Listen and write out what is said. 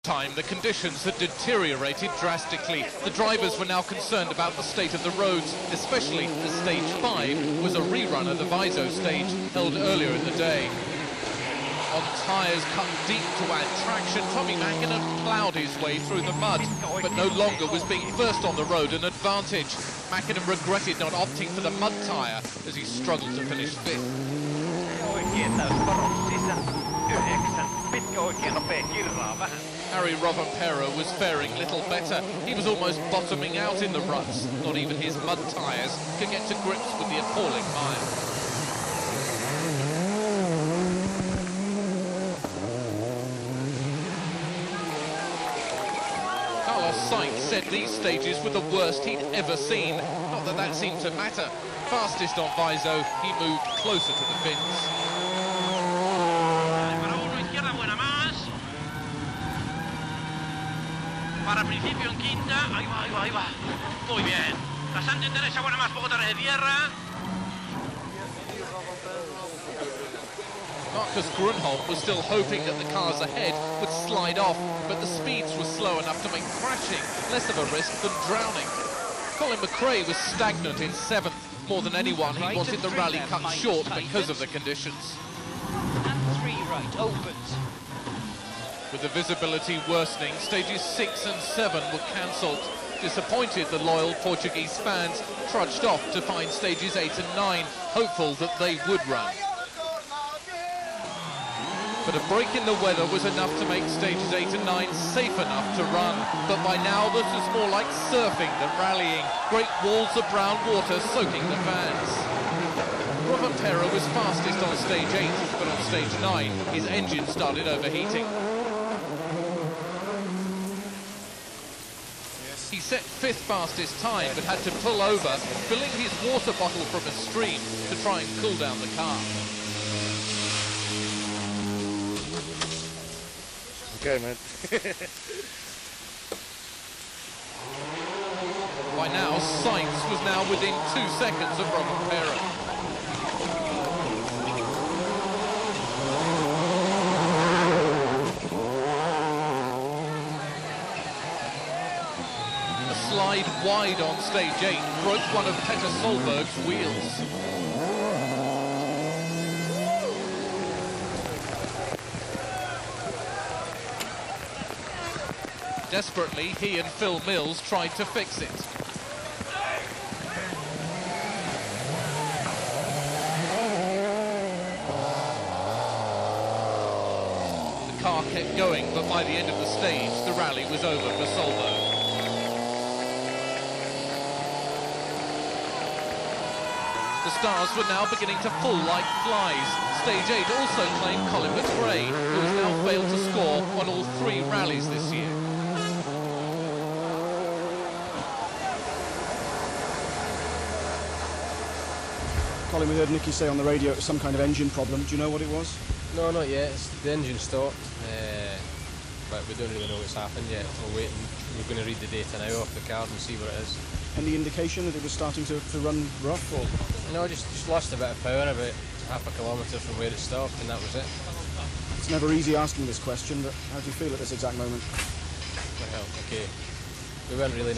Time, the conditions had deteriorated drastically. The drivers were now concerned about the state of the roads, especially as Stage 5 was a rerun of the Viso stage held earlier in the day. On tyres cut deep to add traction, Tommy Mackinnon ploughed his way through the mud, but no longer was being first on the road an advantage. Mackinnon regretted not opting for the mud tyre as he struggled to finish fifth. Harry Rovanperä was faring little better. He was almost bottoming out in the ruts. Not even his mud tyres could get to grips with the appalling mire. Carlos Sainz said these stages were the worst he'd ever seen. Not that that seemed to matter. Fastest on Viso, he moved closer to the fins. Para principio en quinta, ahí va, ahí va. Muy bien. Rasante en derecha, buena más, poco de tierra. Marcus Grunholm was still hoping that the cars ahead would slide off, but the speeds were slow enough to make crashing less of a risk than drowning. Colin McRae was stagnant in 7th. More than anyone, he wanted the rally cut short because of the conditions. And 3 right, opens. With the visibility worsening, stages 6 and 7 were cancelled. Disappointed, the loyal Portuguese fans trudged off to find stages 8 and 9, hopeful that they would run. But a break in the weather was enough to make stages 8 and 9 safe enough to run. But by now, this was more like surfing than rallying. Great walls of brown water soaking the fans. Rovanperä was fastest on stage 8, but on stage 9, his engine started overheating. He set 5th fastest time, but had to pull over, filling his water bottle from a stream to try and cool down the car. Okay, man. By now, Sainz was now within 2 seconds of Rovanperä. Slide wide on stage 8 broke one of Petter Solberg's wheels. Desperately, he and Phil Mills tried to fix it. The car kept going, but by the end of the stage, the rally was over for Solberg. The stars were now beginning to fall like flies. Stage 8 also claimed Colin McRae, who has now failed to score on all 3 rallies this year. Colin, we heard Nicky say on the radio it was some kind of engine problem. Do you know what it was? No, not yet. The engine stopped, but we don't really know what's happened yet. We're waiting. We're going to read the data now off the card and see what it is. Any indication that it was starting to run rough? Or? No, just lost a bit of power, about half a kilometre from where it stopped, and that was it. It's never easy asking this question, but how do you feel at this exact moment? Well, okay. We weren't really in a